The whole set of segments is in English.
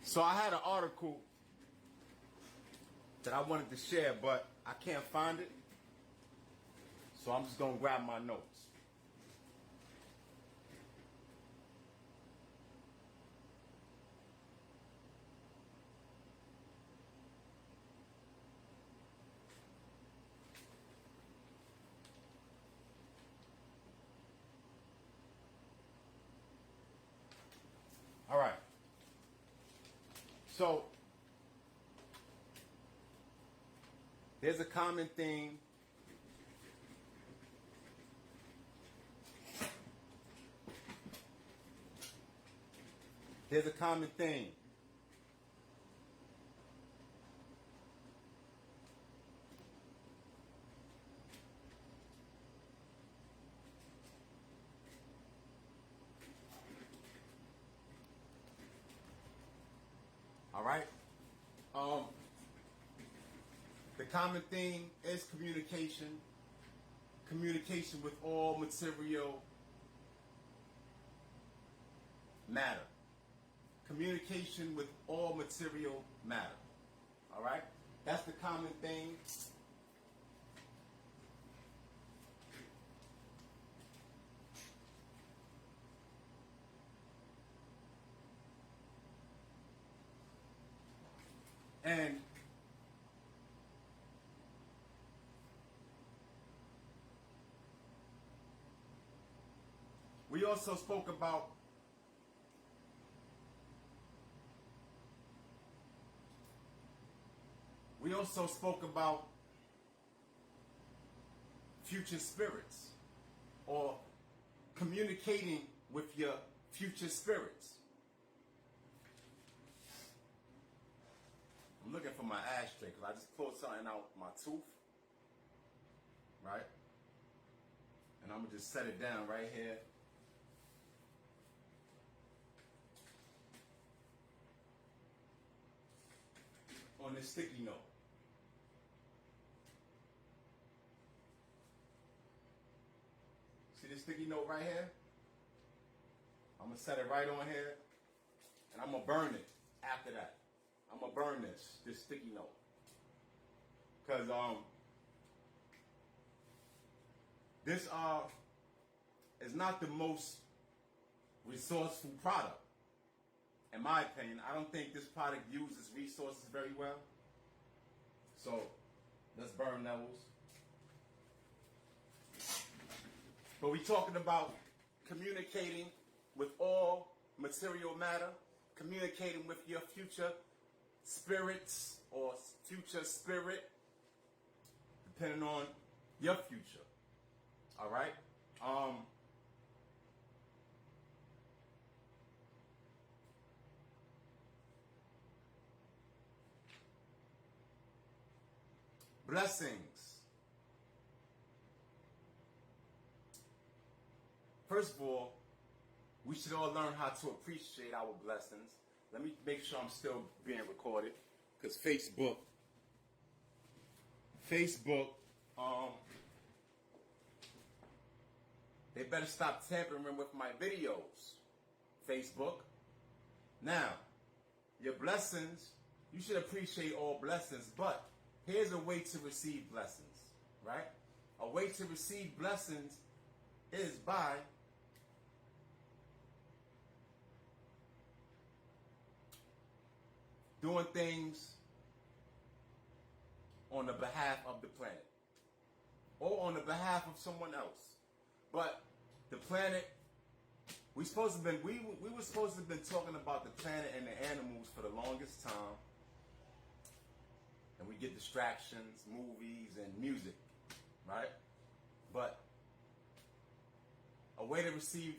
So I had an article that I wanted to share, but I can't find it. So I'm just going to grab my notes. All right. So there's a common theme All right. The common theme is communication. Communication with all material matter. Communication with all material matter. All right? That's the common thing. And we also spoke about future spirits, or communicating with your future spirits. I'm looking for my ashtray because I just pulled something out my tooth, right? And I'm going to just set it down right here. On this sticky note. See this sticky note right here? I'm going to set it right on here. And I'm going to burn it after that. I'm going to burn this sticky note. Because this is not the most resourceful product. In my opinion, I don't think this product uses resources very well. So let's burn those. But we're talking about communicating with all material matter, communicating with your future spirits or future spirit, depending on your future. All right? Blessings. First of all, we should all learn how to appreciate our blessings. Let me make sure I'm still being recorded, because Facebook, they better stop tampering with my videos. Facebook. Now, your blessings, you should appreciate all blessings, but here's a way to receive blessings, right? A way to receive blessings is by doing things on the behalf of the planet or on the behalf of someone else. But the planet, we were supposed to have been talking about the planet and the animals for the longest time. And we get distractions, movies, and music, right? But a way to receive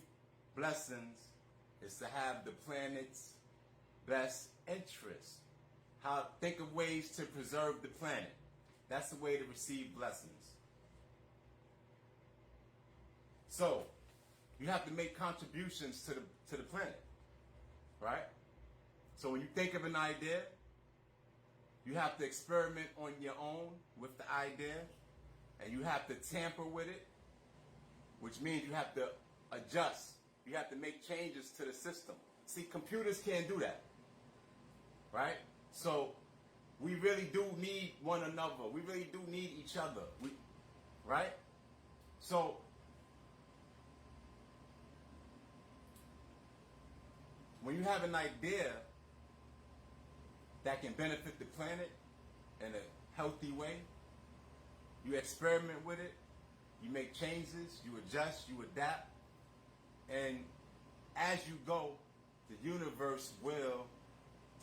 blessings is to have the planet's best interest. Think of ways to preserve the planet. That's the way to receive blessings. So, you have to make contributions to the planet, right? So when you think of an idea, you have to experiment on your own with the idea, and you have to tamper with it, which means you have to adjust. You have to make changes to the system. See, computers can't do that. right? So we really do need one another. We really do need each other, right? So when you have an idea that can benefit the planet in a healthy way, you experiment with it, you make changes, you adjust, you adapt, and as you go, the universe will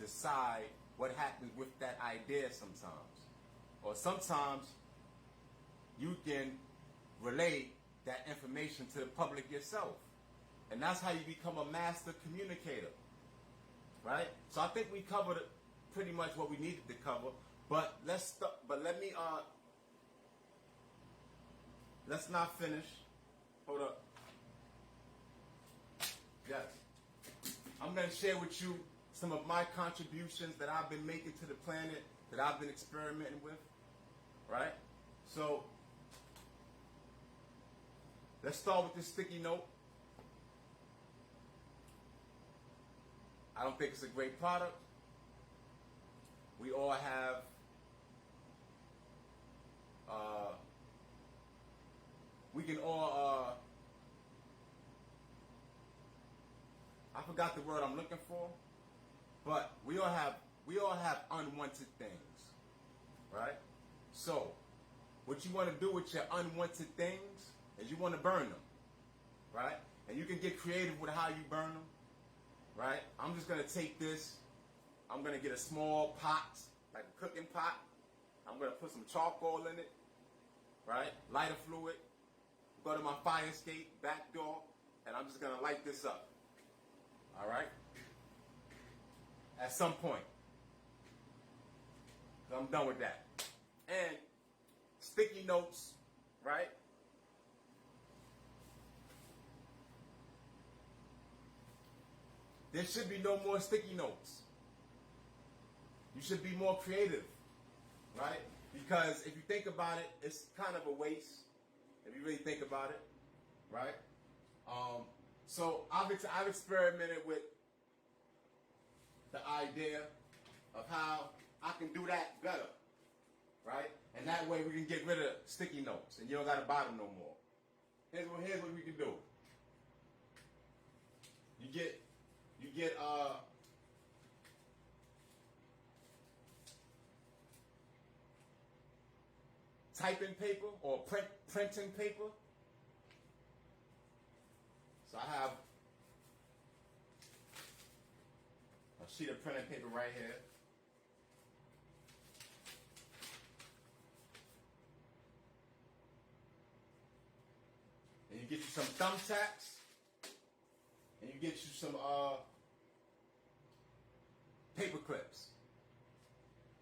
decide what happens with that idea sometimes. Or sometimes you can relay that information to the public yourself. And that's how you become a master communicator, right? So I think we covered pretty much what we needed to cover, but let's not finish. Hold up. Yes. I'm going to share with you some of my contributions that I've been making to the planet, that I've been experimenting with, right? So let's start with this sticky note. I don't think it's a great product. We all have we can all I forgot the word I'm looking for, but we all have unwanted things, right? So what you want to do with your unwanted things is you want to burn them, right? And you can get creative with how you burn them, right? I'm just going to take this, I'm going to get a small pot, like a cooking pot. I'm going to put some charcoal in it, right? Lighter fluid. Go to my fire escape, back door, and I'm just going to light this up. All right? At some point. I'm done with that. And sticky notes, right? There should be no more sticky notes. You should be more creative, right? Because if you think about it, it's kind of a waste. If you really think about it, right? So I've experimented with the idea of how I can do that better, right? And that way we can get rid of sticky notes, and you don't got to buy them no more. Here's what we can do. You get typing paper or printing paper. So I have a sheet of printing paper right here. And you get you some thumbtacks, and you get you some paper clips.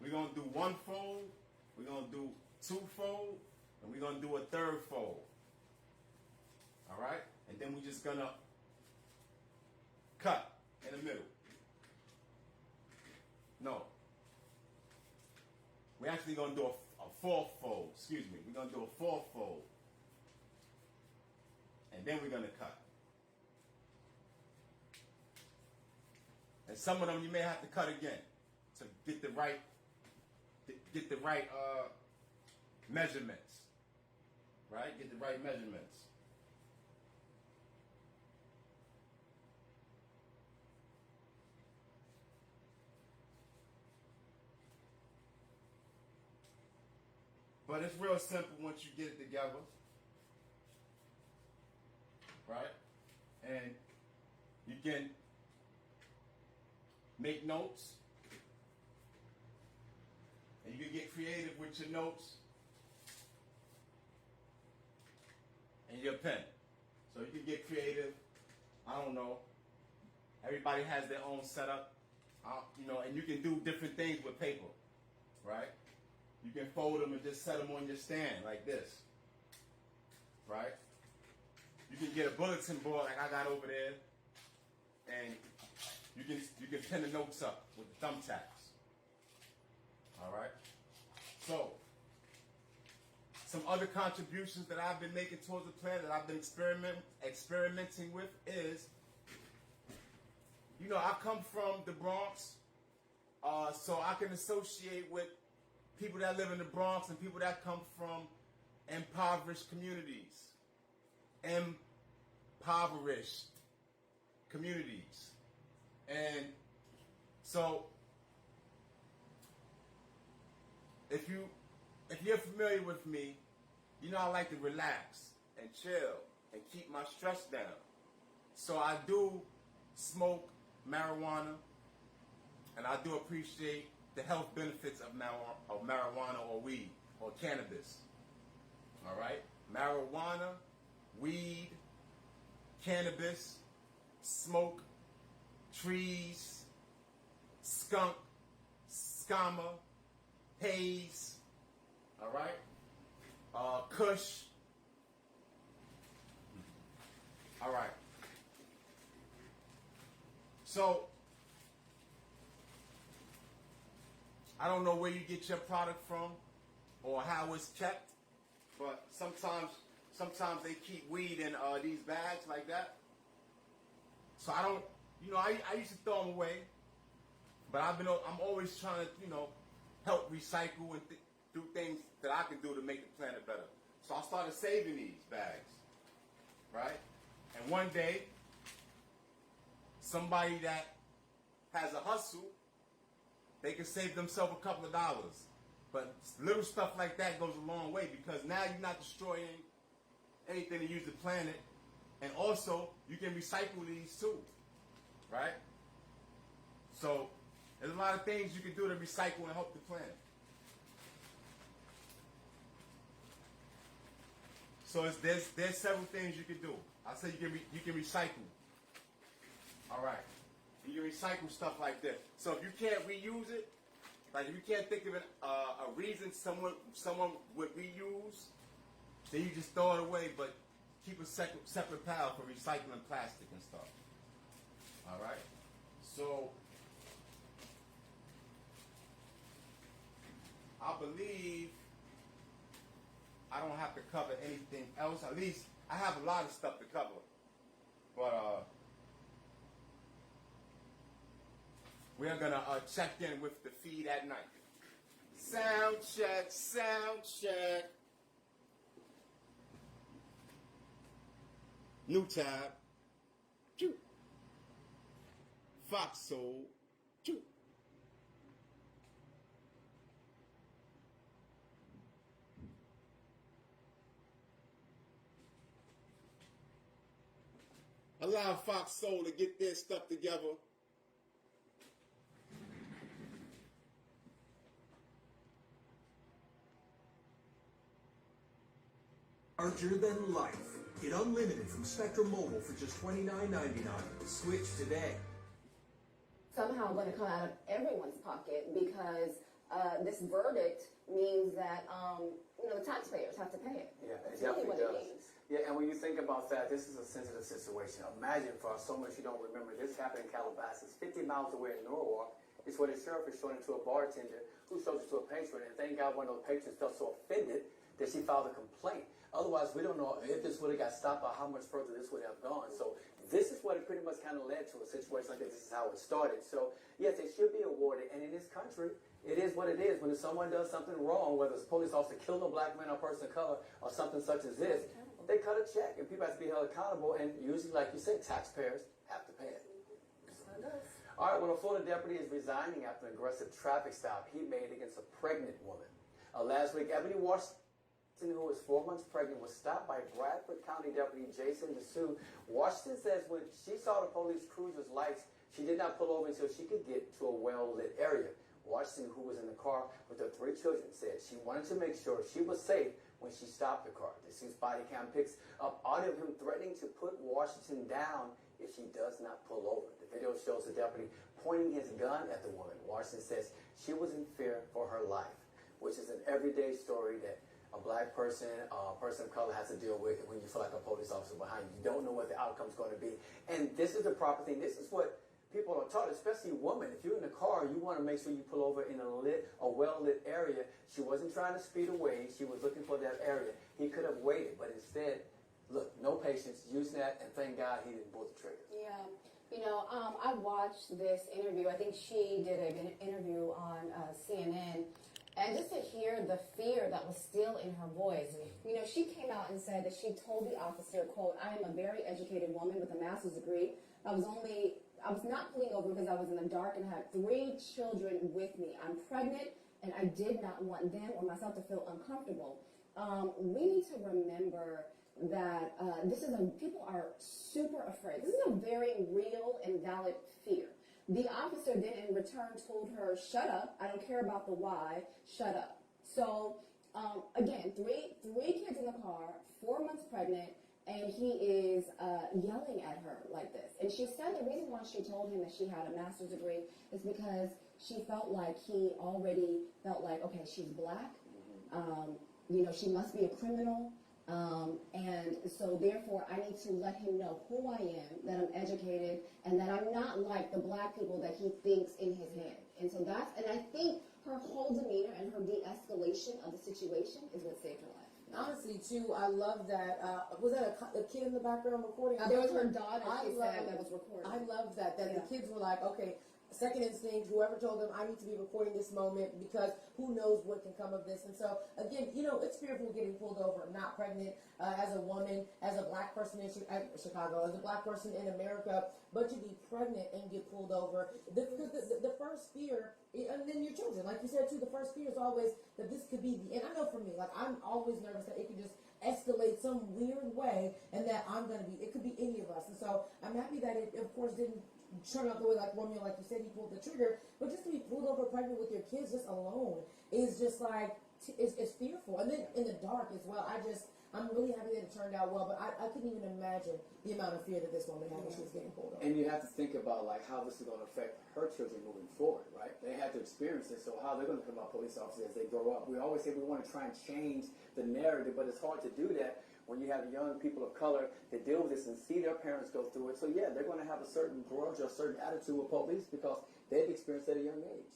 We're gonna do one fold, we're gonna do two fold, and we're gonna do a third fold. All right, and then we're just gonna cut in the middle. No, we're actually gonna do a fourth fold. Excuse me, we're gonna do a fourth fold, and then we're gonna cut. And some of them you may have to cut again to get the right measurements, right? Get the right measurements. But it's real simple once you get it together, right? And you can make notes, and you can get creative with your notes and your pen. So you can get creative. I don't know. Everybody has their own setup, and you can do different things with paper, right? You can fold them and just set them on your stand like this, right? You can get a bulletin board like I got over there, and you can pin the notes up with the thumbtacks. All right. So some other contributions that I've been making towards the planet that I've been experimenting with is, I come from the Bronx. so I can associate with people that live in the Bronx and people that come from impoverished communities. Impoverished communities. And so if you're familiar with me, you know I like to relax and chill and keep my stress down. So I do smoke marijuana, and I do appreciate the health benefits of marijuana or weed or cannabis. All right? Marijuana, weed, cannabis, smoke, trees, skunk, skama, haze, all right? Kush. All right. So, I don't know where you get your product from or how it's kept, but sometimes they keep weed in these bags like that. So I don't, I used to throw them away, but I'm always trying to, help recycle and do things that I can do to make the planet better. So I started saving these bags, right? And one day, somebody that has a hustle, they can save themselves a couple of dollars. But little stuff like that goes a long way, because now you're not destroying anything to use the planet. And also, you can recycle these too, right? So, there's a lot of things you can do to recycle and help the planet. So there's several things you can do. I say you can recycle. All right. You can recycle stuff like this. So if you can't reuse it, like if you can't think of a reason someone would reuse, then you just throw it away. But keep a separate pile for recycling plastic and stuff. All right. So I believe I don't have to cover anything else. At least I have a lot of stuff to cover. But we are going to check in with the feed at night. Sound check, sound check. New tab. Choo. Fox Soul. Choo. Allow Fox Soul to get their stuff together. Larger than life. Get unlimited from Spectrum Mobile for just $29.99. Switch today. Somehow going to come out of everyone's pocket, because this verdict means that the taxpayers have to pay it. Yeah, That's it really definitely what it does. means. Yeah, and when you think about that, this is a sensitive situation. Imagine, for so much you don't remember, this happened in Calabasas, 50 miles away in Norwalk. It's where the sheriff is showing it to a bartender who shows it to a patron, and thank God one of those patrons felt so offended that she filed a complaint. Otherwise, we don't know if this would have got stopped or how much further this would have gone. So this is what it pretty much kind of led to, a situation like this. This is how it started. So yes, it should be awarded. And in this country, it is what it is. When someone does something wrong, whether it's a police officer killed a black man or person of color or something such as this, they cut a check and people have to be held accountable. And usually, like you said, taxpayers have to pay it. All right, well, a Florida deputy is resigning after an aggressive traffic stop he made against a pregnant woman. Last week, Ebony Washington, who was 4 months pregnant, was stopped by Bradford County Deputy Jason DeSue. Washington says when she saw the police cruiser's lights, she did not pull over until she could get to a well-lit area. Washington, who was in the car with her 3 children, said she wanted to make sure she was safe when she stopped the car. DeSue's body cam picks up audio of him threatening to put Washington down if she does not pull over. The video shows the deputy pointing his gun at the woman. Washington says she was in fear for her life, which is an everyday story that a black person, a person of color has to deal with when you feel like a police officer behind you. You don't know what the outcome's going to be. And this is the proper thing. This is what people are taught, especially women. If you're in a car, you want to make sure you pull over in a well-lit area. She wasn't trying to speed away. She was looking for that area. He could have waited, but instead, look, no patience, using that, and thank God he didn't pull the trigger. Yeah. I watched this interview. I think she did an interview on CNN. And just to hear the fear that was still in her voice, she came out and said that she told the officer, quote, "I am a very educated woman with a master's degree. I was not pulling over because I was in the dark and had 3 children with me. I'm pregnant and I did not want them or myself to feel uncomfortable." We need to remember that people are super afraid. This is a very real and valid fear. The officer then in return told her, "Shut up. I don't care about the why. Shut up." So, again, three kids in the car, 4 months pregnant, and he is yelling at her like this. And she said the reason why she told him that she had a master's degree is because she felt like he already felt like, okay, she's black. She must be a criminal. And so therefore I need to let him know who I am, that I'm educated, and that I'm not like the black people that he thinks in his head. And so and I think her whole demeanor and her de-escalation of the situation is what saved her life. Honestly, too, I love that. Was that a kid in the background recording? There was her daughter, she said, that was recording. I love that the kids were like, okay, second instinct, whoever told them, I need to be recording this moment because who knows what can come of this. And so, again, it's fearful getting pulled over, not pregnant, as a woman, as a black person in Chicago, as a black person in America, but to be pregnant and get pulled over. The first fear, and then your children, like you said, too, the first fear is always that this could be the end. I know for me, like, I'm always nervous that it could just escalate some weird way and that it could be any of us. And so I'm happy that it, of course, didn't turn out the way like Romeo, like you said, he pulled the trigger, but just to be pulled over pregnant with your kids just alone is just like, it's fearful. And then in the dark as well, I'm really happy that it turned out well, but I couldn't even imagine the amount of fear that this woman had when she was getting pulled over. And you have to think about like how this is going to affect her children moving forward, right? They have to experience it, so how they're going to become our police officers as they grow up. We always say we want to try and change the narrative, but it's hard to do that when you have young people of color that deal with this and see their parents go through it. So yeah, they're going to have a certain grudge or a certain attitude with police because they've experienced it at a young age.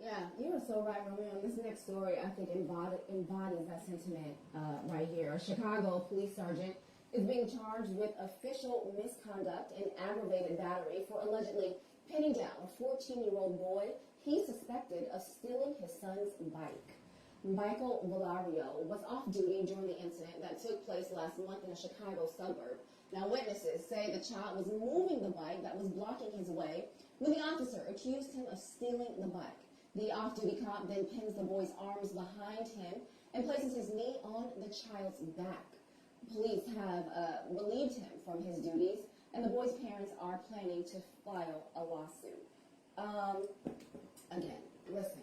Yeah, you are so right, Romeo. This next story, I think, embodies that sentiment right here. A Chicago police sergeant is being charged with official misconduct and aggravated battery for allegedly pinning down a 14-year-old boy he suspected of stealing his son's bike. Michael Valario was off duty during the incident that took place last month in a Chicago suburb. Now, witnesses say the child was moving the bike that was blocking his way when the officer accused him of stealing the bike. The off-duty cop then pins the boy's arms behind him and places his knee on the child's back. Police have relieved him from his duties, and the boy's parents are planning to file a lawsuit. Again, listen.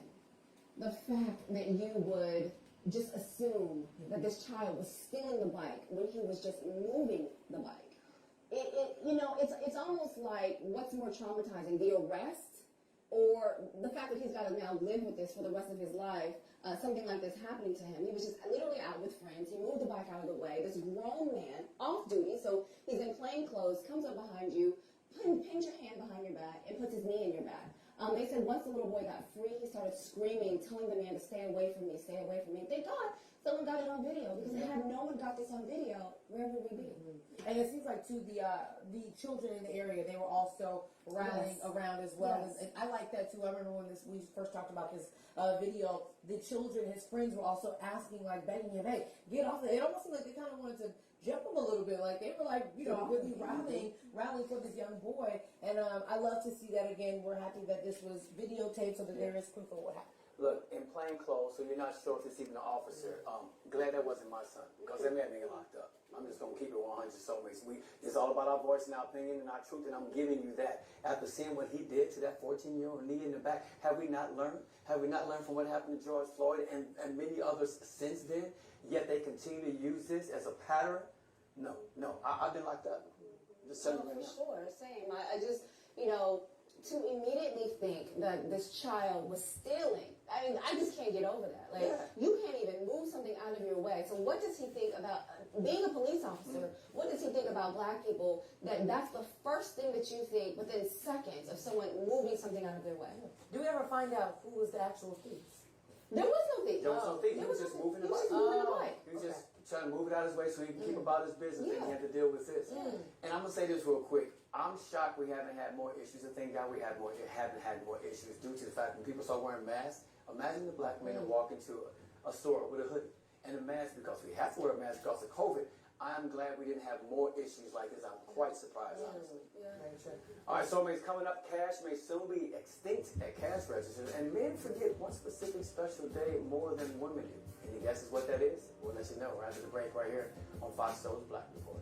The fact that you would just assume that this child was stealing the bike when he was just moving the bike. It's almost like what's more traumatizing, the arrest or the fact that he's got to now live with this for the rest of his life, something like this happening to him. He was just literally out with friends. He moved the bike out of the way. This grown man, off duty, so he's in plain clothes, comes up behind you, pins your hand behind your back, and puts his knee in your back. They said once the little boy got free, he started screaming, telling the man to stay away from me, stay away from me. Thank God someone got it on video, because had no one got this on video, where would we be? And it seems like, too, the children in the area, they were also rallying around as well. Yes. And I like that, too. I remember when we first talked about this video, the children, his friends were also asking, like, begging him, hey, get off it. It almost seemed like they kind of wanted to jump him a little bit. Like, they were, like, really rallying for this young boy. And I love to see that again. We're happy that this was videotaped so that there is proof of what happened. Look, in plain clothes, so you're not sure if it's even an officer. Glad that wasn't my son, because that man being locked up. I'm just going to keep it 100 so much. It's all about our voice and our opinion and our truth, and I'm giving you that. After seeing what he did to that 14-year-old knee in the back, have we not learned? Have we not learned from what happened to George Floyd and many others since then? Yet they continue to use this as a pattern? No. I've been locked up. Just telling you right now. For sure, same. I just, to immediately think that this child was stealing, I mean, I just can't get over that. Like, you can't even move something out of your way. So what does he think about being a police officer? What does he think about black people? That's the first thing that you think within seconds of someone moving something out of their way. Do we ever find out who was the actual thief? There was no thief. There was no thief. He was just moving the bike. He was just trying to move it out of his way so he can keep about his business, and he had to deal with this. And I'm going to say this real quick. I'm shocked we haven't had more issues. And thank God we haven't had more issues due to the fact when people start wearing masks. Imagine the black man walk into a store with a hoodie and a mask because we have to wear a mask because of COVID. I'm glad we didn't have more issues like this. I'm quite surprised, honestly. All right, soulmates, coming up, cash may soon be extinct at cash registers, and men forget one specific special day more than women do. Any guesses what that is? We'll let you know right after the break right here on Fox Soul's Black Report.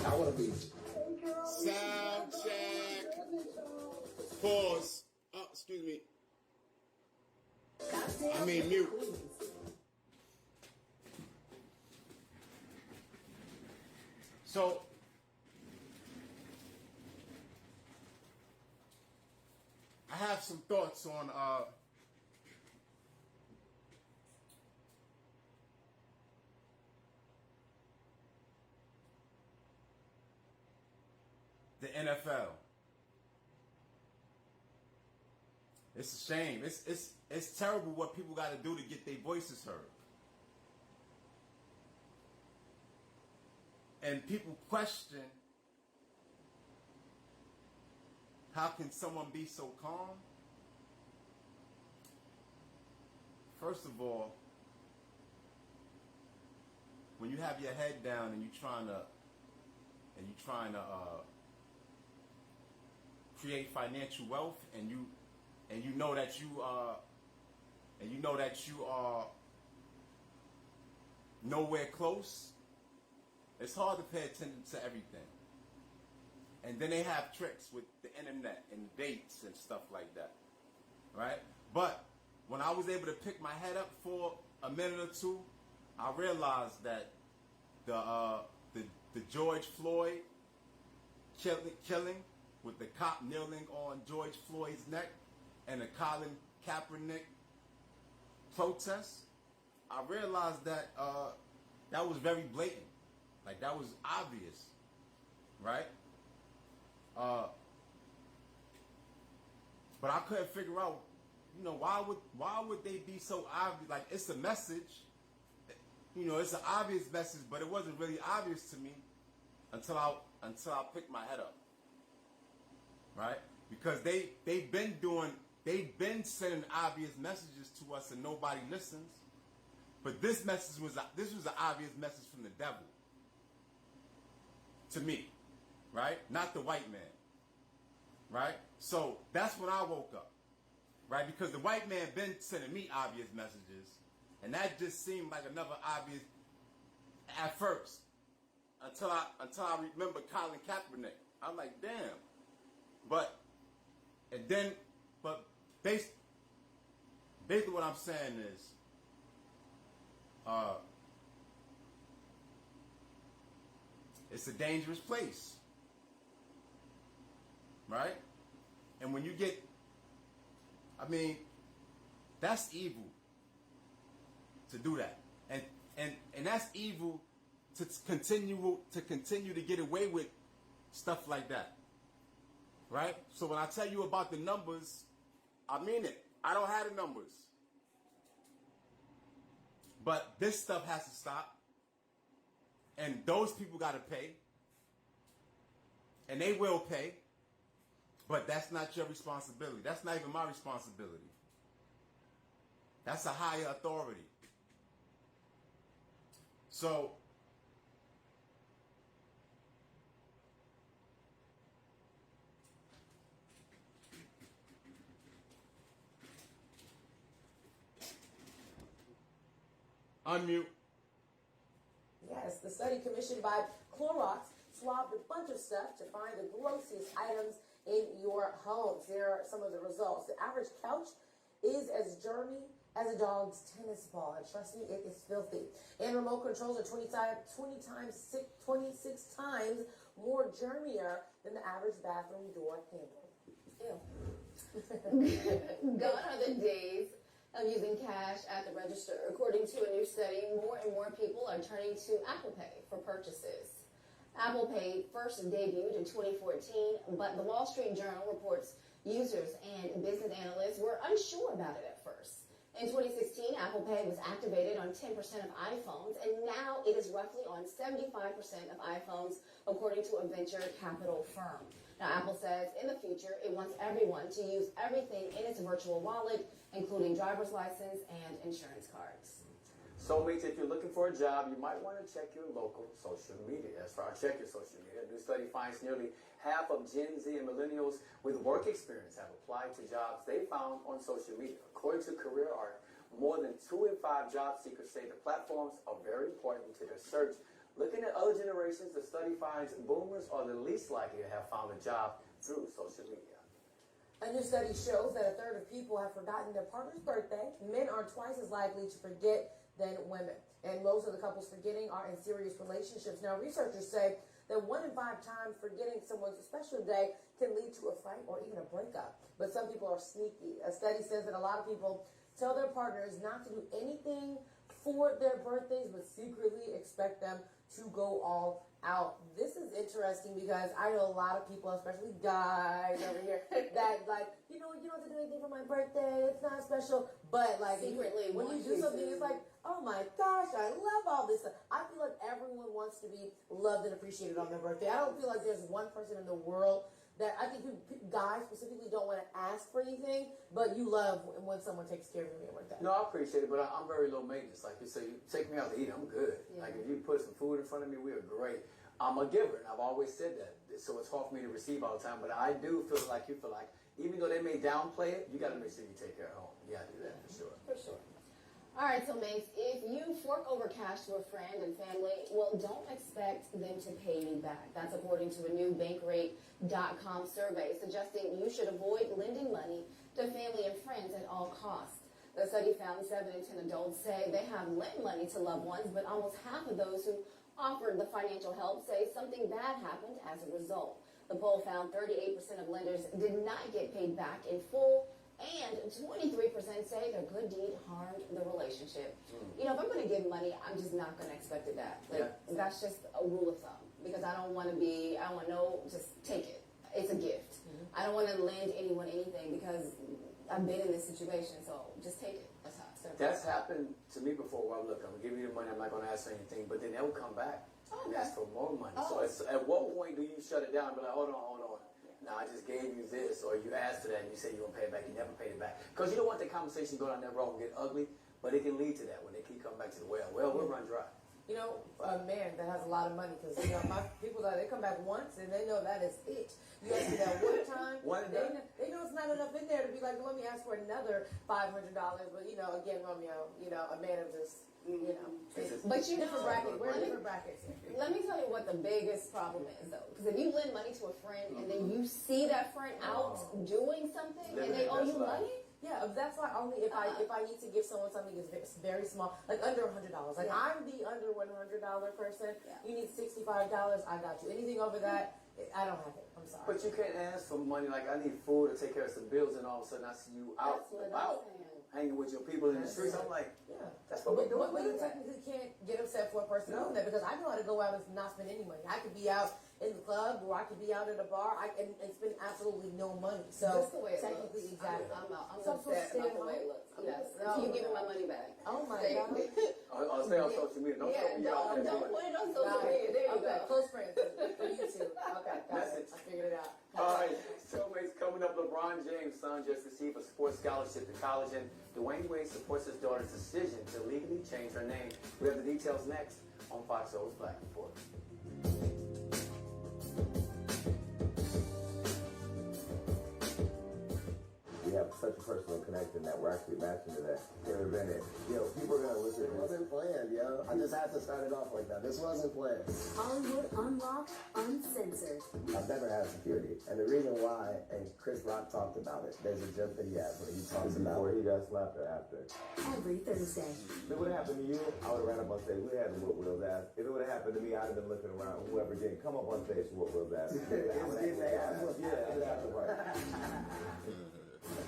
I want to be. Sound check. Pause. Oh, excuse me. I mean mute. So, I have some thoughts on the NFL. It's a shame. It's terrible what people got to do to get their voices heard. And people question, how can someone be so calm? First of all, when you have your head down and you're trying to create financial wealth, and you know that you are nowhere close, it's hard to pay attention to everything. And then they have tricks with the internet and dates and stuff like that, right? But when I was able to pick my head up for a minute or two, I realized that the George Floyd killing with the cop kneeling on George Floyd's neck and the Collin Kaepernick protest, I realized that that was very blatant. Like, that was obvious, right? But I couldn't figure out, why would they be so obvious? Like, it's a message, it's an obvious message, but it wasn't really obvious to me until I picked my head up, right? Because they've been sending obvious messages to us and nobody listens. But this was an obvious message from the devil. To me, right? Not the white man, right? So that's when I woke up, right? Because the white man been sending me obvious messages, and that just seemed like another obvious at first, until I remember Collin Kaepernick. I'm like, damn. But basically what I'm saying is, it's a dangerous place, right? And when you get, that's evil to do that, and that's evil to continue to get away with stuff like that, right? So when I tell you about the numbers, I mean it. I don't have the numbers, but this stuff has to stop. And those people got to pay. And they will pay. But that's not your responsibility. That's not even my responsibility. That's a higher authority. So, unmute. Yes, the study commissioned by Clorox swabbed a bunch of stuff to find the grossest items in your homes. Here are some of the results. The average couch is as germy as a dog's tennis ball, and trust me, it is filthy. And remote controls are 26 times more germier than the average bathroom door handle. Ew. Gone are the days of using cash at the register. According to a new study, more and more people are turning to Apple Pay for purchases. Apple Pay first debuted in 2014, but the Wall Street Journal reports users and business analysts were unsure about it at first. In 2016, Apple Pay was activated on 10% of iPhones, and now it is roughly on 75% of iPhones, according to a venture capital firm. Now, Apple says in the future, it wants everyone to use everything in its virtual wallet, including driver's license and insurance cards. Soulmates, if you're looking for a job, you might want to check your local social media. That's right, check your social media. A new study finds nearly half of Gen Z and millennials with work experience have applied to jobs they found on social media. According to CareerArt, more than 2 in 5 job seekers say the platforms are very important to their search. Looking at other generations, the study finds boomers are the least likely to have found a job through social media. A new study shows that a third of people have forgotten their partner's birthday. Men are twice as likely to forget than women. And most of the couples forgetting are in serious relationships. Now, researchers say that 1 in 5 times forgetting someone's special day can lead to a fight or even a breakup. But some people are sneaky. A study says that a lot of people tell their partners not to do anything for their birthdays, but secretly expect them to go all out. This is interesting because I know a lot of people, especially guys over here, that like, you don't have to do anything for my birthday. It's not special. But like Secretly, when you do something, it's like, oh my gosh, I love all this stuff. I feel like everyone wants to be loved and appreciated on their birthday. I don't feel like there's one person in the world that I think guys specifically don't want to ask for anything, but you love when someone takes care of you like that. No, I appreciate it, but I'm very low maintenance. Like you say, you take me out to eat, I'm good. Yeah. Like if you put some food in front of me, we are great. I'm a giver, and I've always said that. So it's hard for me to receive all the time, but I do feel like you feel like, even though they may downplay it, you got to make sure you take care of home. You got to do that for sure. For sure. All right, so mates, if you fork over cash to a friend and family, well, don't expect them to pay you back. That's according to a new Bankrate.com survey suggesting you should avoid lending money to family and friends at all costs. The study found 7 in 10 adults say they have lent money to loved ones, but almost half of those who offered the financial help say something bad happened as a result. The poll found 38% of lenders did not get paid back in full, and 23% say their good deed harmed the relationship. You know, if I'm going to give money, I'm just not going to expect it back. Like, that's just a rule of thumb, because I don't want to just take it. It's a gift. I don't want to lend anyone anything because I've been in this situation, so just take it. That's happened to me before. Well, look, I'm going to give you the money, I'm not going to ask for anything, but then they'll come back and ask for more money. So at what point do you shut it down and be like, hold on. Now, I just gave you this, or you asked for that, and you said you're going to pay it back. You never paid it back. Because you don't want the conversation to go down that road and get ugly, but it can lead to that when they keep coming back to the well. Well, we'll run dry. You know, a man that has a lot of money, because you know, my people, they come back once, and they know that is it. You ask me that one time, they know it's not enough in there to be like, let me ask for another $500. But, you know, again, Romeo, you know, a man of just, you know. But you know, we're in different brackets. Let me tell you what the biggest problem is, though. Because if you lend money to a friend and then you see that friend out doing something and they owe you money, yeah, that's why only if I need to give someone something is very small, like under $100. Like I'm the under $100 person. Yeah. You need $65. I got you. Anything over that, I don't have it. I'm sorry. But you can't ask for money like I need food to take care of some bills, and all of a sudden I see you out hanging with your people in the streets. I'm like, that's what we're doing. But you technically can't get upset for a person doing that, because I know how to go out and not spend any money. I could be out in the club, or I could be out at a bar, and spend absolutely no money. So just the way it technically, looks. exactly. I'm upset about the way it looks. Yes. You give me my money back. Oh my God. I'll stay on social media. Don't show me out there. Don't put it on social media. There you go. Close friends for you two. Okay, got it. I figured it out. All right, Showmates coming up. LeBron James' son just received a sports scholarship to college, and Dwayne Wade supports his daughter's decision to legally change her name. We have the details next on Fox Soul's Black Report. We have such a personal connection that we're actually matching to that. Yo, people are gonna listen. It wasn't planned, yo. I just had to start it off like that. This wasn't planned. Hollywood Unlocked, Uncensored. I've never had security. And the reason why, and Chris Rock talked about it, there's a joke that he has where he talks about before he got slapped or after. Every Thursday. If it would have happened to you, I would have ran up on stage. We had to whoop Will's ass. If it would have happened to me, I'd have been looking around. Whoever did, come up on stage to whoop Will's ass.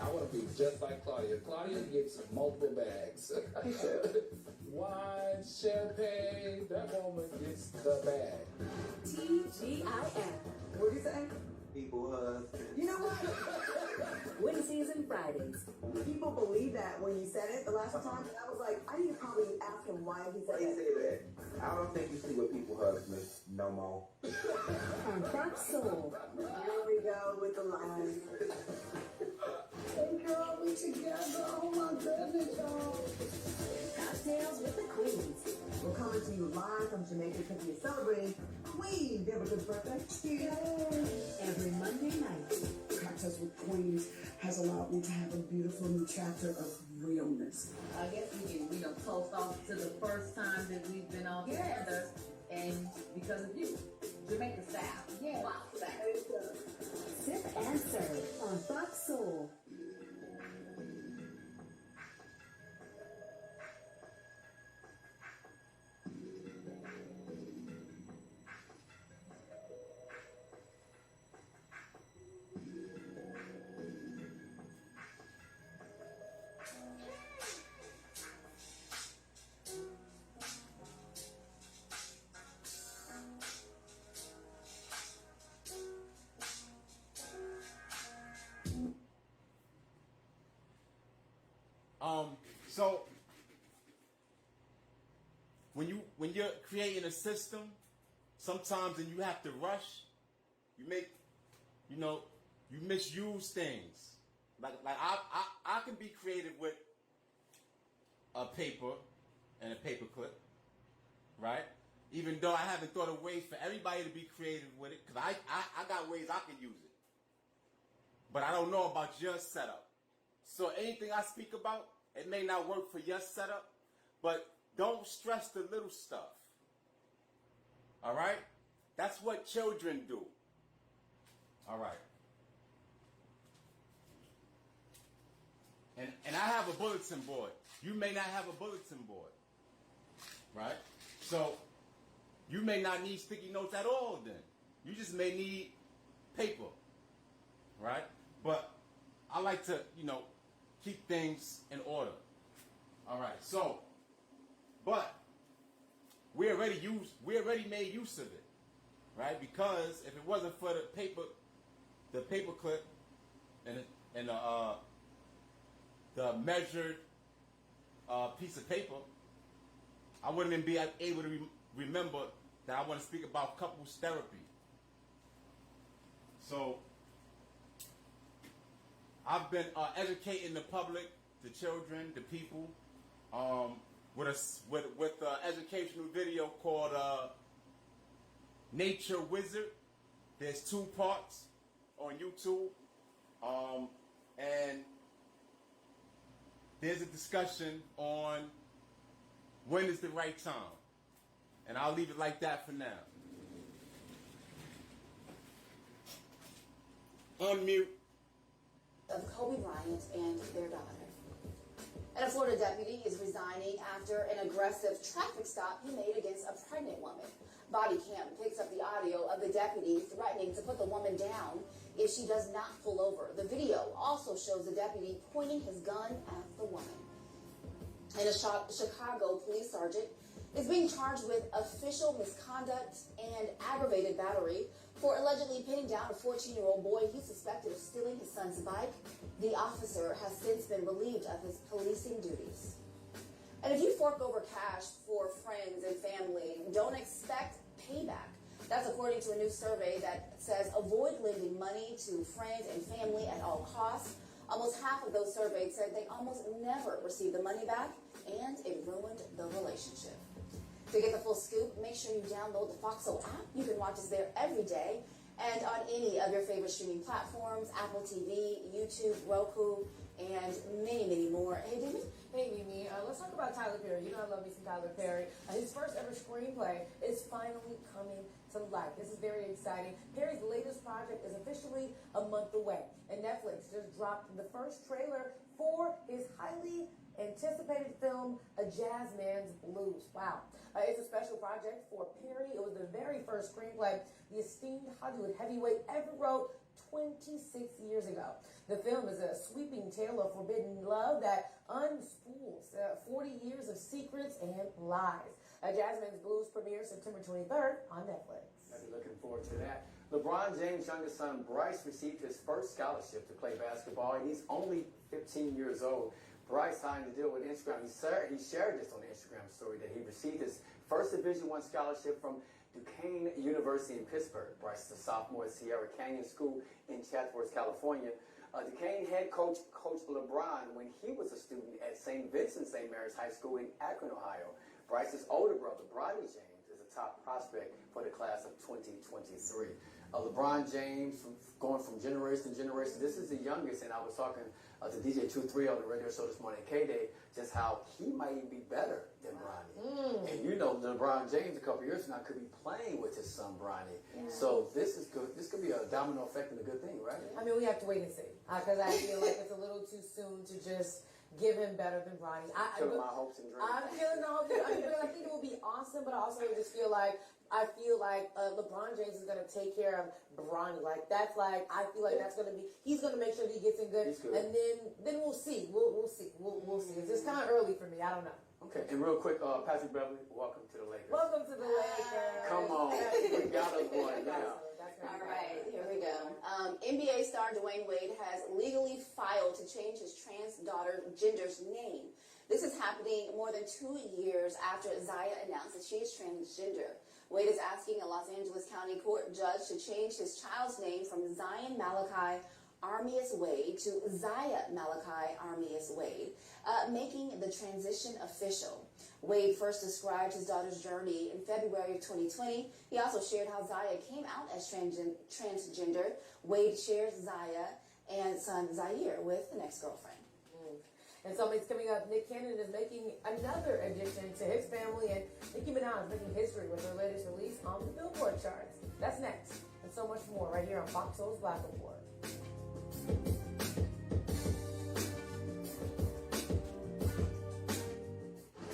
I want to be just like Claudia. Claudia gets multiple bags. Wine, champagne, that woman gets the bag. TGIF. What did you say? People husband. You know what? Wednesday Wednesdays and Fridays. People believe that when he said it the last time, and I was like, I need to probably ask him why he said Why you it. say that? I don't think you see what people hug, Miss No More. On Fox Soul. Here we go with the line. Hey girl, we together. Oh my goodness, y'all. Cocktails with the Queens. We're coming to you live from Jamaica because we're celebrating Queen Deborah's birthday. Yay! Every Monday night. Cocktails with Queens has allowed me to have a beautiful new chapter of realness. I guess we can, toast off to the first time that we've been all together, and because of you, Jamaica style. Yeah. Wow, style. Sip and serve on Fox Soul. So when you're creating a system, sometimes and you have to rush, you misuse things. Like I can be creative with a paper and a paper clip, right? Even though I haven't thought of ways for everybody to be creative with it, because I got ways I can use it. But I don't know about your setup. So anything I speak about, it may not work for your setup, but don't stress the little stuff. All right? That's what children do. All right. And I have a bulletin board. You may not have a bulletin board. Right? So you may not need sticky notes at all then. You just may need paper. Right? But I like to, keep things in order. All right. So, but we already made use of it, right? Because if it wasn't for the paper clip, and the measured piece of paper, I wouldn't even be able to remember that I want to speak about couples therapy. So I've been educating the public, the children, the people, with an educational video called Nature Wizard. There's 2 parts on YouTube, and there's a discussion on when is the right time, and I'll leave it like that for now. Unmute. Of Kobe Bryant and their daughter. And a Florida deputy is resigning after an aggressive traffic stop he made against a pregnant woman. Body cam picks up the audio of the deputy threatening to put the woman down if she does not pull over. The video also shows the deputy pointing his gun at the woman. And a Chicago police sergeant is being charged with official misconduct and aggravated battery for allegedly pinning down a 14-year-old boy he suspected of stealing his son's bike. The officer has since been relieved of his policing duties. And if you fork over cash for friends and family, don't expect payback. That's according to a new survey that says avoid lending money to friends and family at all costs. Almost half of those surveyed said they almost never received the money back, and it ruined the relationship. To get the full scoop, make sure you download the Foxo app. You can watch us there every day and on any of your favorite streaming platforms, Apple TV, YouTube, Roku, and many, many more. Hey, David? Hey, Mimi. Let's talk about Tyler Perry. You know I love me some Tyler Perry. His first ever screenplay is finally coming to life. This is very exciting. Perry's latest project is officially a month away, and Netflix just dropped the first trailer for his highly anticipated film, A Jazz Man's Blues. Wow. It's a special project for Perry. It was the very first screenplay the esteemed Hollywood heavyweight ever wrote 26 years ago. The film is a sweeping tale of forbidden love that unspools 40 years of secrets and lies. A Jazz Man's Blues premieres September 23rd on Netflix. I'll be looking forward to that. LeBron James' youngest son, Bryce, received his first scholarship to play basketball, and he's only 15 years old. Bryce signed a deal with Instagram. He shared this on the Instagram story that he received his first Division I scholarship from Duquesne University in Pittsburgh. Bryce is a sophomore at Sierra Canyon School in Chatsworth, California. Duquesne head coach LeBron when he was a student at St. Vincent St. Mary's High School in Akron, Ohio. Bryce's older brother, Bronny James, is a top prospect for the class of 2023. LeBron James, going from generation to generation. This is the youngest, and I was talking to DJ 2-3 on the radio show this morning, K-Day, just how he might even be better than Bronny. And you know, LeBron James a couple years from now could be playing with his son Bronny. So this is good. This could be a domino effect and a good thing, right? I mean, we have to wait and see, because I feel like it's a little too soon to just give him better than Bronny. Killing my hopes and dreams. I'm feeling all good. I think it will be awesome, but I also just feel like LeBron James is going to take care of Bronny. I feel like that's going to be, he's going to make sure that he gets in good. And then we'll see. We'll see. We'll see. It's just kind of early for me. I don't know. Okay, and real quick, Patrick Beverly, welcome to the Lakers. Welcome to the Lakers. Come on. We got us one now. All right, here we go. NBA star Dwayne Wade has legally filed to change his trans daughter gender's name. This is happening more than 2 years after Zaya announced that she is transgender. Wade is asking a Los Angeles County Court judge to change his child's name from Zion Malachi Armias Wade to Zaya Malachi Armias Wade, making the transition official. Wade first described his daughter's journey in February of 2020. He also shared how Zaya came out as transgender. Wade shares Zaya and son Zaire with an ex-girlfriend. And so it's coming up. Nick Cannon is making another addition to his family, and Nicki Minaj is making history with her latest release on the Billboard charts. That's next, and so much more right here on Fox Soul's Black Report.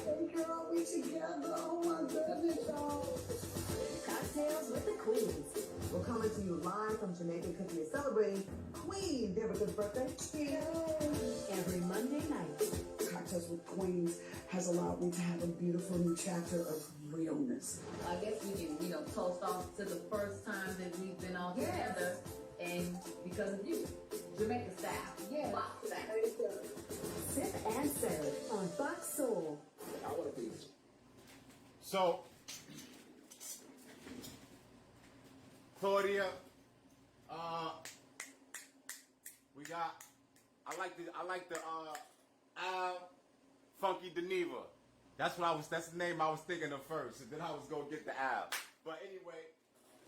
Hey girl, we together. Oh my goodness, y'all. Cocktails with the Queens. We're coming to you live from Jamaica because we are celebrating Queen Vivica's birthday. Every Monday night. Cocktails with Queens has allowed me to have a beautiful new chapter of realness. I guess we can, toast off to the first time that we've been all together, and because of you, Jamaica style. Yeah. Wow. Sip and serve on Fox Soul. I want to be. So, Claudia, we got. I like the Al Funky Deneva. That's the name I was thinking of first. And then I was gonna get the Al. But anyway,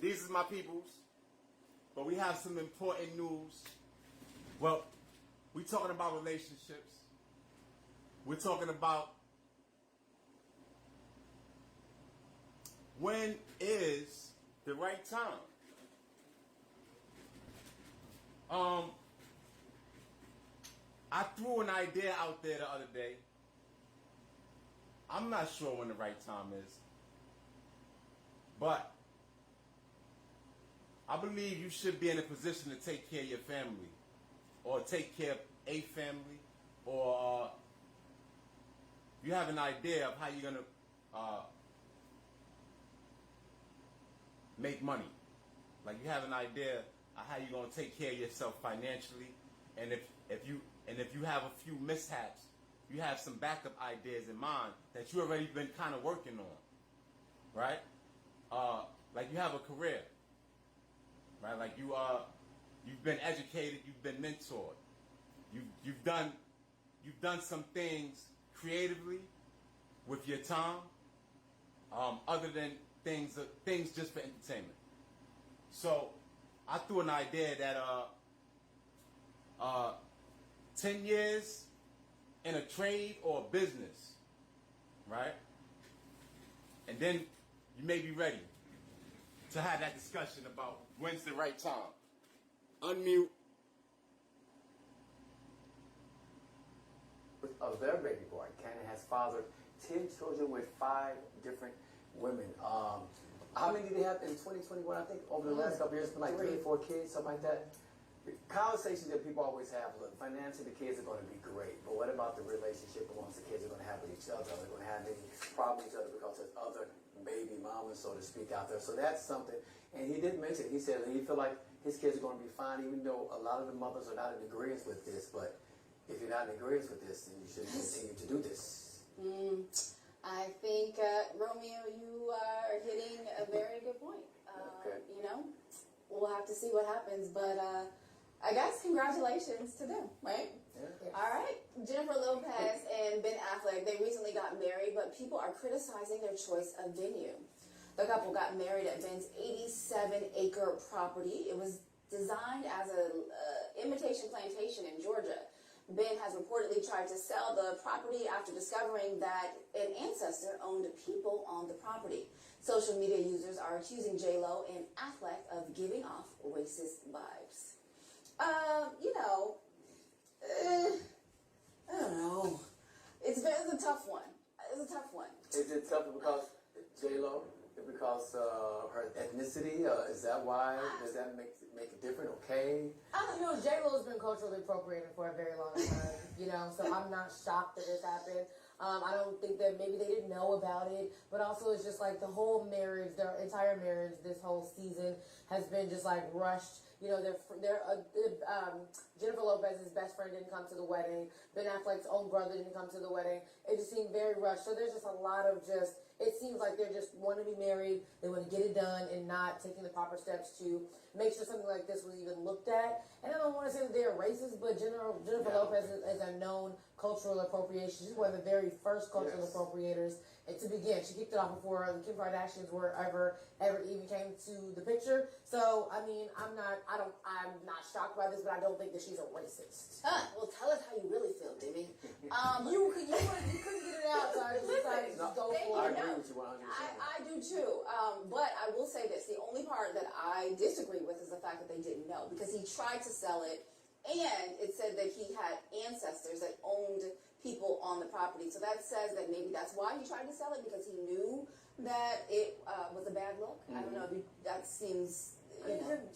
these is my peoples. But we have some important news. Well, we talking about relationships. We're talking about when is the right time. I threw an idea out there the other day. I'm not sure when the right time is. But I believe you should be in a position to take care of your family. Or take care of a family. Or you have an idea of how you're going to make money. Like you have an idea of how you're going to take care of yourself financially. And if you have a few mishaps, you have some backup ideas in mind that you already been kind of working on, right? Like you have a career, right? Like you've been educated, you've been mentored, you've done some things creatively with your time, other than things just for entertainment. So I threw an idea that 10 years in a trade or a business, right? And then you may be ready to have that discussion about when's the right time. Unmute. Of their baby boy, Cannon has fathered 10 children with 5 different women. How many did they have in 2021? I think over the last couple of years, it's been like 3 or 4 kids, something like that. Conversations that people always have, look, financially the kids are going to be great, but what about the relationship amongst the kids are going to have with each other? They're going to have maybe problems with each other because there's other baby mamas, so to speak, out there. So that's something. And he did mention, he said he feel like his kids are going to be fine, even though a lot of the mothers are not in agreement with this. But if you're not in agreement with this, then you should continue to do this. I think, Romeo, you are hitting a very good point. Okay. You know, we'll have to see what happens, but I guess congratulations to them, right? Yeah. All right. Jennifer Lopez and Ben Affleck, they recently got married, but people are criticizing their choice of venue. The couple got married at Ben's 87-acre property. It was designed as an imitation plantation in Georgia. Ben has reportedly tried to sell the property after discovering that an ancestor owned people on the property. Social media users are accusing J-Lo and Affleck of giving off racist vibes. You know, I don't know. It's a tough one. It's a tough one. Is it tough because J-Lo? Because her ethnicity? Is that why? Does that make it different? Okay. You know, J-Lo has been culturally appropriated for a very long time, you know, so I'm not shocked that this happened. I don't think that maybe they didn't know about it, but also it's just like the whole marriage, their entire marriage this whole season has been just like rushed. You know, Jennifer Lopez's best friend didn't come to the wedding. Ben Affleck's own brother didn't come to the wedding. It just seemed very rushed. So there's just a lot of it seems like they're just want to be married. They want to get it done and not taking the proper steps to make sure something like this was even looked at. And I don't want to say that they're racist, but Jennifer Lopez is a known cultural appropriation. She's one of the very first cultural appropriators. And to begin, she kicked it off before the Kim Kardashians were ever even came to the picture. So I mean, I'm not shocked by this, but I don't think that she's a racist. Well, tell us how you really feel, Demi. You couldn't get it out, so I just decided to just go for I it. agree with you 100%. I do too. But I will say this: the only part that I disagree with is the fact that they didn't know, because he tried to sell it, and it said that he had ancestors that owned people on the property. So that says that maybe that's why he tried to sell it, because he knew that it was a bad look. I don't know. That seems.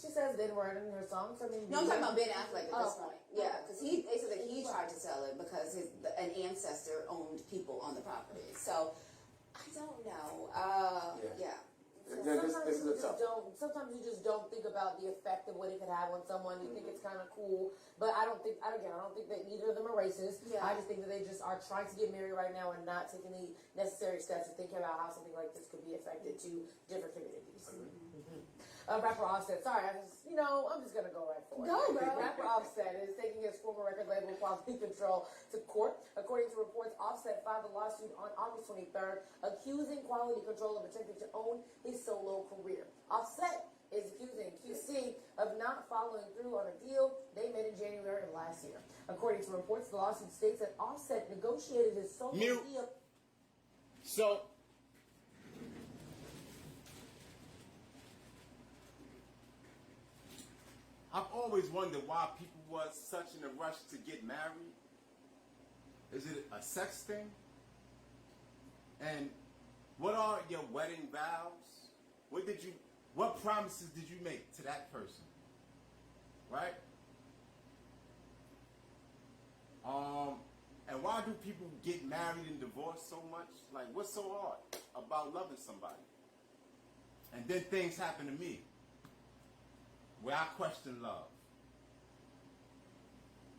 She says the N-word in her songs. I mean, No, I'm talking about Ben Affleck at this point. Yeah, because they said that he tried to sell it because an ancestor owned people on the property. So I don't know. Yeah. Sometimes you just don't think about the effect of what it could have on someone. You think it's kind of cool, but I don't think that either of them are racist. Yeah. I just think that they just are trying to get married right now and not taking the necessary steps to think about how something like this could be affected to different communities. Rapper Offset, sorry, I'm just gonna go right for it. Go, girl. Rapper Offset is taking his former record label Quality Control to court. According to reports, Offset filed a lawsuit on August 23rd, accusing Quality Control of attempting to own his solo career. Offset is accusing QC of not following through on a deal they made in January of last year. According to reports, the lawsuit states that Offset negotiated his solo deal. So, I've always wondered why people was such in a rush to get married. Is it a sex thing? And what are your wedding vows? What promises did you make to that person? Right? And why do people get married and divorced so much? Like, what's so hard about loving somebody? And then things happen to me where I question love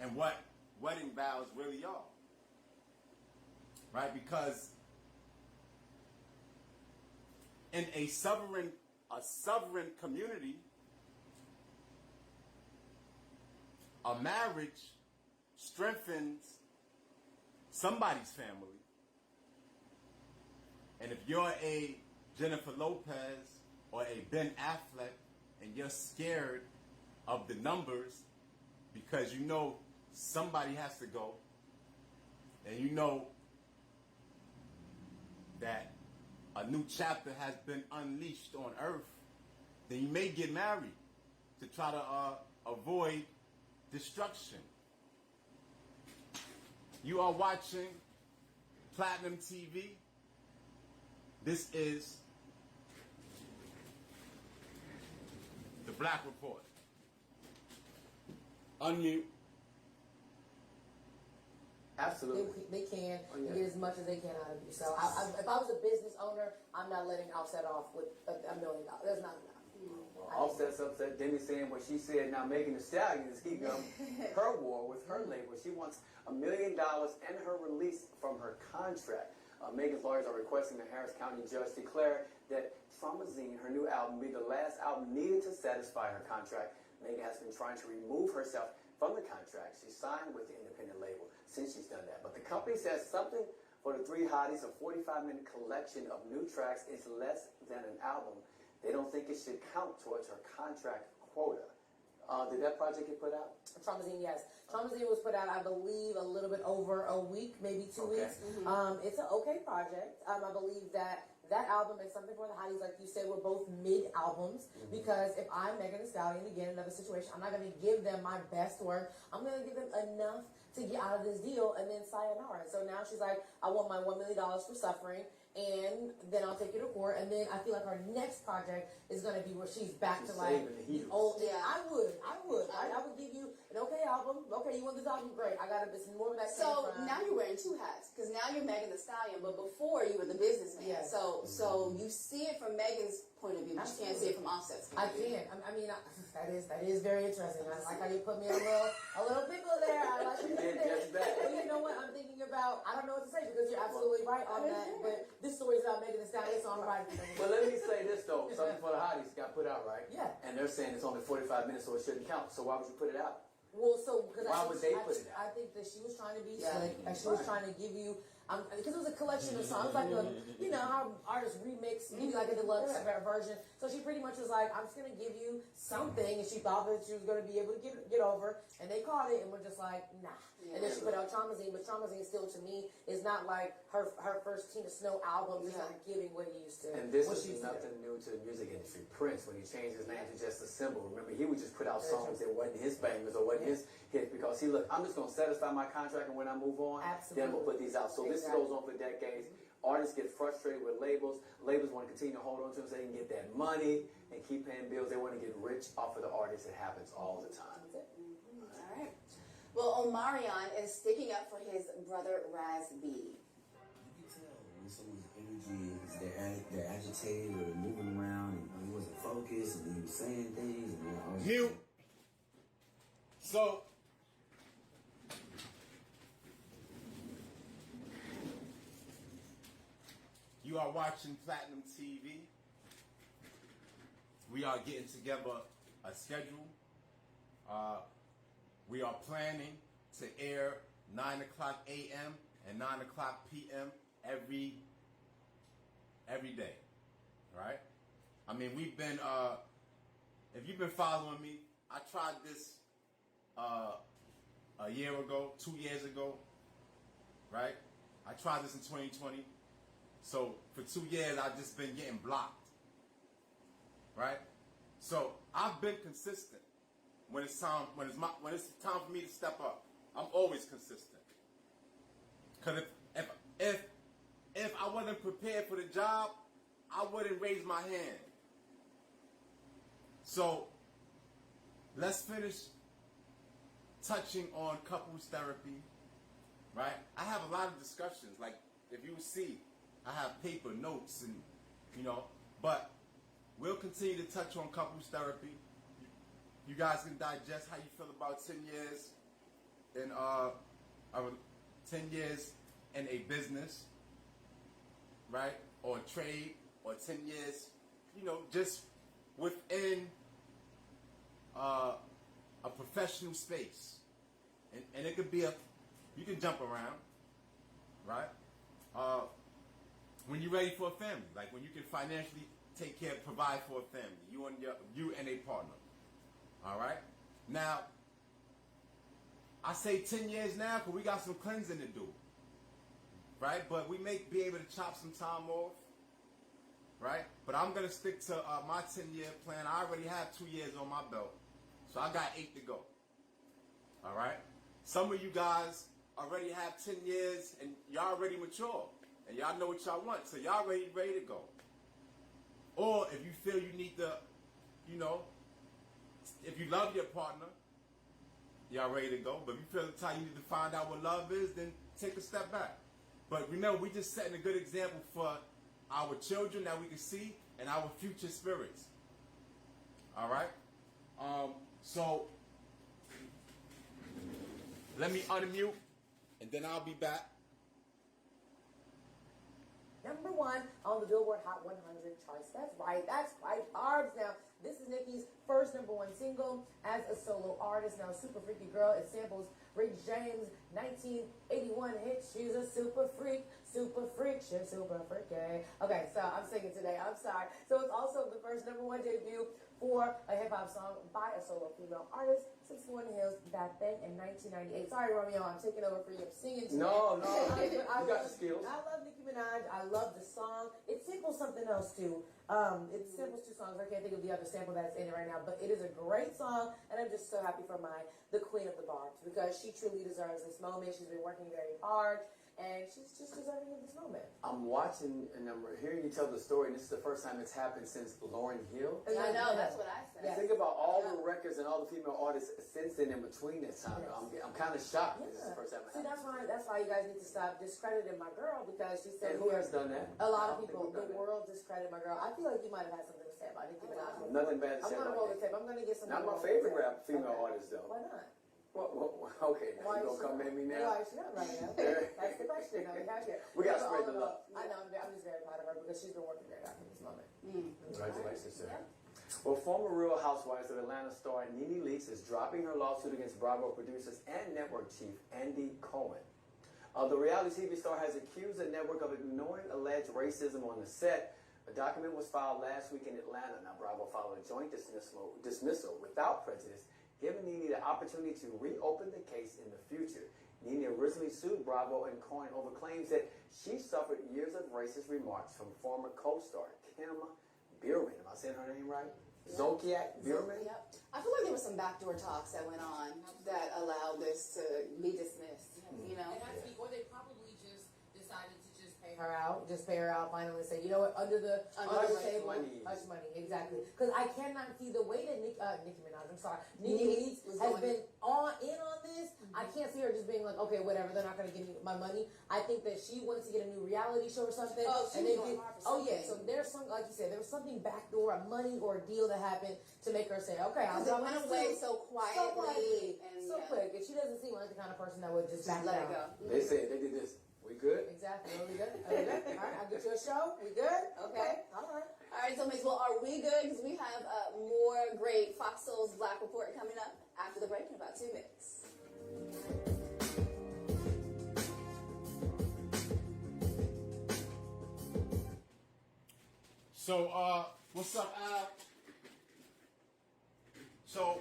and what wedding vows really are. Right? Because in a sovereign community, a marriage strengthens somebody's family. And if you're a Jennifer Lopez or a Ben Affleck and you're scared of the numbers because you know somebody has to go, and you know that a new chapter has been unleashed on earth, then you may get married to try to avoid destruction. You are watching Platinum TV. This is The Black Report. Unmute. Absolutely. They can yeah. get as much as they can out of you. So if I was a business owner, I'm not letting Offset off with $1 million. That's not enough. Offset's upset. Demi's saying what she said. Now Megan Thee Stallion is heating up her war with her label. She wants $1 million and her release from her contract. Megan's lawyers are requesting the Harris County judge declare that Traumazine, her new album, be the last album needed to satisfy her contract. Megan has been trying to remove herself from the contract. She signed with the independent label since she's done that. But the company says something for the three hotties, a 45-minute collection of new tracks, is less than an album. They don't think it should count towards her contract quota. Did that project get put out? Traumazine, yes. Traumazine was put out, I believe, a little bit over a week, maybe 2 weeks. It's an okay project. I believe that album is something for the hotties, like you said, we're both mid-albums, because if I'm Megan Thee Stallion, again, another situation, I'm not going to give them my best work. I'm going to give them enough to get out of this deal, and then sayonara. So now she's like, I want my $1 million for Suffering, and then I'll take you to court, and then I feel like her next project is going to be where she's back to like the old. Yeah, I would give you an okay album. Okay, you want this album? Great. I got it's more of that. So now you're wearing two hats, because now you're Megan Thee Stallion, but before you were the businessman. Yeah. So you see it from Megan's point of view, but you can't see it from Offset's point of view. I mean, that is very interesting. I like how you put me in a little pickle there. I like you did that. But you know what? I'm thinking about. I don't know what to say, because you're absolutely right on that. But this story is about Megan Thee Stallion, so I'm right. But let me say this though, something for the hotties got put out, right? Yeah. And they're saying it's only 45 minutes, so it shouldn't count. So why would you put it out? Well, so because why would they put it out? I think that she was trying to be slick, and she was trying to give you, because it was a collection of songs, like how artists remix, maybe like a deluxe version. So she pretty much was like, I'm just gonna give you something, and she thought that she was gonna be able to get over, and they caught it, and we're just like, nah. And then she put out Traumazine, but Traumazine still to me is not like her first Tina Snow album. It's not giving what it used to. And this is nothing new to the music industry. Prince, when he changed his name to just a symbol, remember he would just put out songs that wasn't his bangers or wasn't his hits, because look, I'm just gonna satisfy my contract, and when I move on, then I'm gonna put these out. So this goes on for decades. Artists get frustrated with labels. Labels want to continue to hold on to them so they can get that money and keep paying bills. They want to get rich off of the artists. It happens all the time. All right. Well, Omarion is sticking up for his brother Raz B. You can tell when someone's energy is they're agitated or moving around, and he wasn't focused, and he was saying things, and I was Mute. So you are watching Platinum TV. We are getting together a schedule. We are planning to air 9 o'clock a.m. and 9 o'clock p.m. every day, right? I mean, we've been, if you've been following me, I tried this a year ago, 2 years ago, right? I tried this in 2020. So for 2 years, I've just been getting blocked, right? So I've been consistent. When it's time for me to step up, I'm always consistent. Cause if I wasn't prepared for the job, I wouldn't raise my hand. So let's finish touching on couples therapy, right? I have a lot of discussions. Like if you see, I have paper notes and but we'll continue to touch on couples therapy. You guys can digest how you feel about 10 years in 10 years in a business, right? Or a trade, or 10 years, just within a professional space. And it could be you can jump around, right? When you're ready for a family, like when you can financially take care, provide for a family, you and a partner. All right. Now, I say 10 years now because we got some cleansing to do, right? But we may be able to chop some time off, right? But I'm gonna stick to my 10-year plan. I already have 2 years on my belt, so I got 8 to go. All right. Some of you guys already have 10 years and y'all already mature and y'all know what y'all want, so y'all ready to go. Or if you feel you need to, if you love your partner, y'all ready to go. But if you feel the time you need to find out what love is, then take a step back. But remember, we're just setting a good example for our children that we can see and our future spirits. All right. So let me unmute, and then I'll be back. Number 1 on the Billboard Hot 100 charts. That's right, Barbs. Now, this is Nicki's first number 1 single as a solo artist. Now, Super Freaky Girl, it samples Bryce James' 1981 hit, She's a Super Freak, she's super freaky. Okay, so I'm singing today, I'm sorry. So it's also the first number 1 debut for a hip-hop song by a solo female artist since Lauryn Hill's That Thing in 1998. Sorry, Romeo, I'm taking over for you. I'm singing today. No, you got the skills. I love Nicki Minaj. I love the song. It samples something else, too. It samples 2 songs. I can't think of the other sample that's in it right now, but it is a great song, and I'm just so happy for the queen of the Barbs, because she truly deserves this moment. She's been working very hard, and she's just deserving of this moment. I'm watching and I'm hearing you tell the story, and this is the first time it's happened since Lauryn Hill. I know, that's what I said. Yes. Think about all the records and all the female artists since then in between that time. Yes. I'm kind of shocked. This is the first time it See, happened. that's why you guys need to stop discrediting my girl, because she said And who has done that? a lot of I don't people. think we've The done that. world discredited my girl. I feel like you might have had something to say about Nicki Minaj. Nothing bad to say I'm gonna about roll the that. tape. I'm gonna get some. Not my favorite rap female artist though. Why not? Well, okay, now Why you is gonna come she at me not? now? Why is she not right now? That's the question. Now we have here. We gotta So, spread the love. I know. I'm just very proud of her, because she's been working very hard for this moment. Congratulations, sir. Well, former Real Housewives of Atlanta star Nene Leakes is dropping her lawsuit against Bravo producers and network chief Andy Cohen. The reality TV star has accused the network of ignoring alleged racism on the set. A document was filed last week in Atlanta. Now, Bravo filed a joint dismissal without prejudice, giving Nene the opportunity to reopen the case in the future. Nene originally sued Bravo and Cohen over claims that she suffered years of racist remarks from former co-star Kim Bierman. Am I saying her name right? Zokiak Bierman? Yep. I feel like there were some backdoor talks that went on that allowed this to be dismissed. You know? Or they probably just decided to just pay her out, finally say, you know what, under the table, hush money, exactly. Because I cannot see the way that Nicki Minaj, I'm sorry, Nene Leakes has been in on this. I can't see her just being like, okay, whatever, they're not going to give me my money. I think that she wanted to get a new reality show or something. Oh, and they did. Oh yeah, so there's some, like you said, there was something backdoor, a money or a deal that happened to make her say, okay, I'll Because it went away so quietly. And so quick. And she doesn't seem like the kind of person that would just back let down. it go. They said they did this. We good? Exactly. Are we good? Are we good? All right, I'll get you a show. We good? Okay. All right. All right, so Miss, well, are we good? Because we have more great Fox Soul's Black Report coming up after the break in about 2 minutes. So, what's up, Al? So,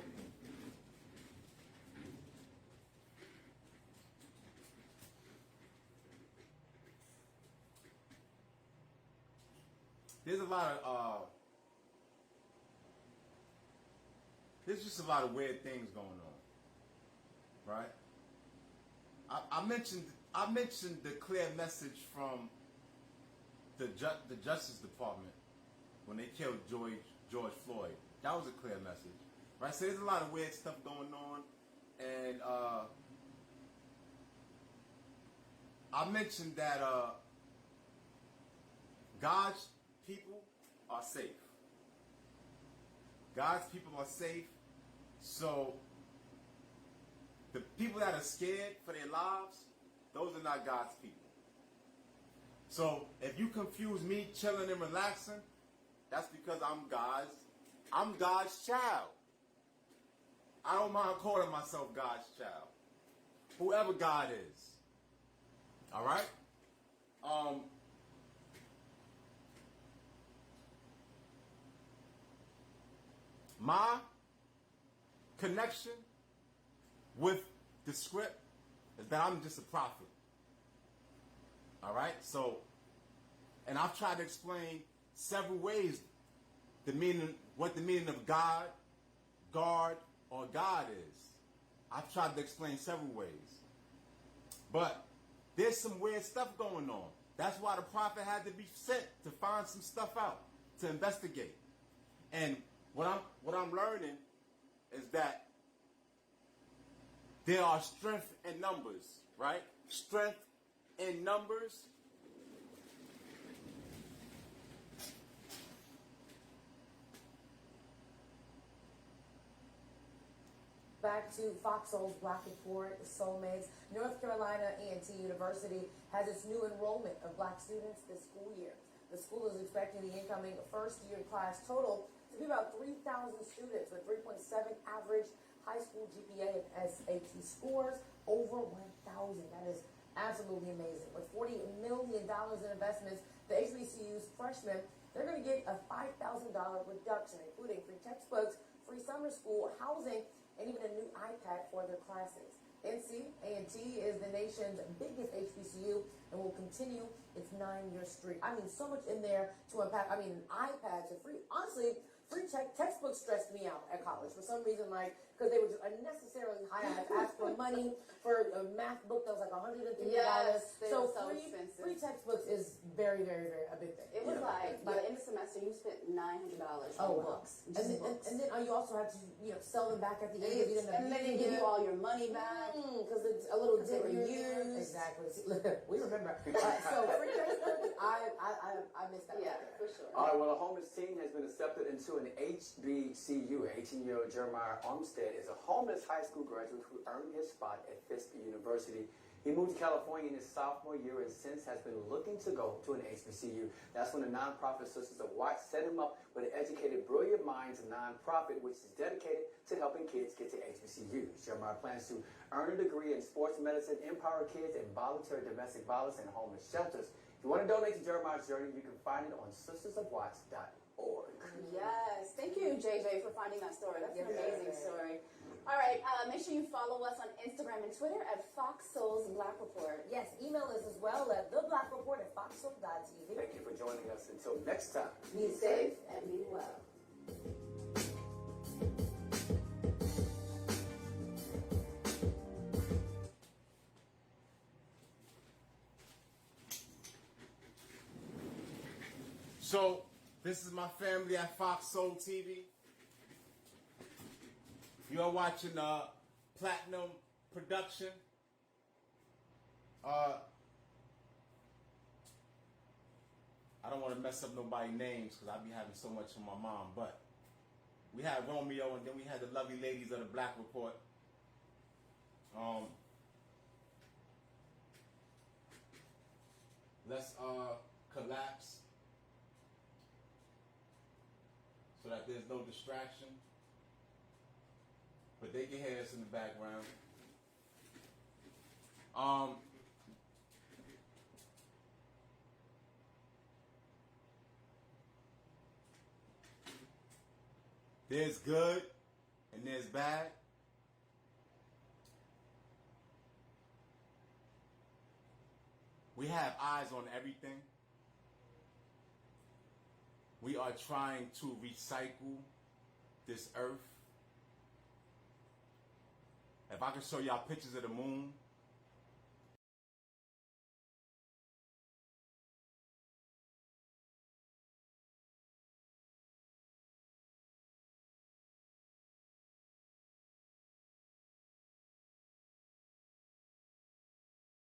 there's just a lot of weird things going on, right? I mentioned the clear message from the Justice Department when they killed George Floyd. That was a clear message, right? So there's a lot of weird stuff going on, and I mentioned that God's people are safe. God's people are safe, so the people that are scared for their lives, those are not God's people. So if you confuse me chilling and relaxing, that's because I'm God's child. I don't mind calling myself God's child. Whoever God is. All right? My connection with the script is that I'm just a prophet. All right? So, and I've tried to explain several ways what the meaning of God, guard, or God is. I've tried to explain several ways. But there's some weird stuff going on. That's why the prophet had to be sent to find some stuff out, to investigate. And what I'm learning is that there are strength in numbers, right? Strength in numbers. back to Fox Soul's Black Report, the Soulmates. North Carolina A&T University has its new enrollment of black students this school year. The school is expecting the incoming first-year class total to be about 3,000 students with 3.7 average high school GPA and SAT scores over 1,000. That is absolutely amazing. With $40 million in investments, the HBCU's freshmen, they're going to get a $5,000 reduction, including free textbooks, free summer school, housing, and even a new iPad for their classes. NC A&T is the nation's biggest HBCU and will continue its 9-year streak. I mean, so much in there to unpack. I mean, iPads are free. Honestly, free textbooks stressed me out at college for some reason, like, because they were just unnecessarily high. I had to ask for money for a math book that was like $150. Yes, they were so free, expensive. free textbooks is very, very, very a big thing. It was like, by the end of the semester, you spent $900 on books. And then you also had to, sell them back at the end. And then they give you all your money back. Because it's a little different used. Exactly. We remember. So free textbooks, I missed that. Yeah, for sure. All right, well, a homeless teen has been accepted into an HBCU. 18-year-old Jeremiah Armstead is a homeless high school graduate who earned his spot at Fisk University. He moved to California in his sophomore year and since has been looking to go to an HBCU. That's when the nonprofit Sisters of Watts set him up with an Educated Brilliant Minds nonprofit, which is dedicated to helping kids get to HBCUs. Jeremiah plans to earn a degree in sports medicine, empower kids, and voluntary domestic violence and homeless shelters. If you want to donate to Jeremiah's journey, you can find it on sistersofwatts.org. Yes, thank you, JJ, for finding that story. That's an amazing story. All right, make sure you follow us on Instagram and Twitter at Fox Soul's Black Report. Yes, email us as well at theblackReport@foxsoul.tv. Thank you for joining us. Until next time. Be safe and be well. So, this is my family at Fox Soul TV. You are watching Platinum production. I don't want to mess up nobody's names because I be having so much from my mom, but we had Romeo and then we had the lovely ladies of the Black Report. Let's collapse so that there's no distraction. But they can hear us in the background. There's good and there's bad. We have eyes on everything. We are trying to recycle this earth. If I could show y'all pictures of the moon,